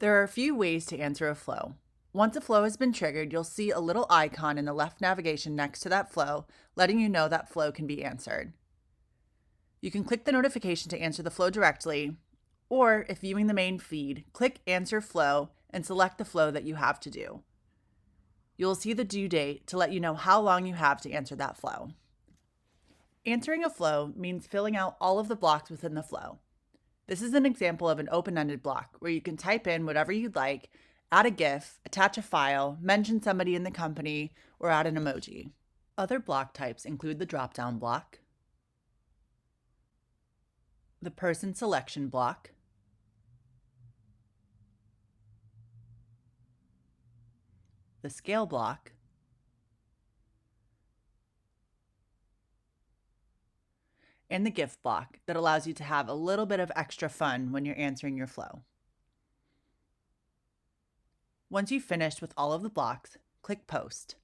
There are a few ways to answer a flow. Once a flow has been triggered, you'll see a little icon in the left navigation next to that flow, letting you know that flow can be answered. You can click the notification to answer the flow directly, or if viewing the main feed, click Answer Flow and select the flow that you have to do. You will see the due date to let you know how long you have to answer that flow. Answering a flow means filling out all of the blocks within the flow. This is an example of an open-ended block where you can type in whatever you'd like, add a GIF, attach a file, mention somebody in the company, or add an emoji. Other block types include the drop-down block, the person selection block, the scale block, and the GIF block that allows you to have a little bit of extra fun when you're answering your flow. Once you've finished with all of the blocks, click Post.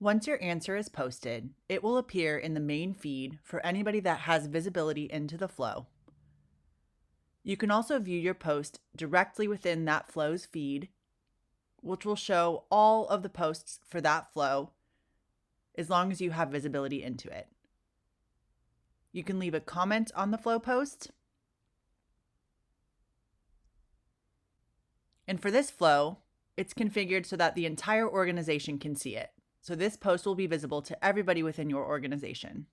Once your answer is posted, it will appear in the main feed for anybody that has visibility into the flow. You can also view your post directly within that flow's feed, which will show all of the posts for that flow as long as you have visibility into it. You can leave a comment on the flow post. And for this flow, it's configured so that the entire organization can see it. So this post will be visible to everybody within your organization.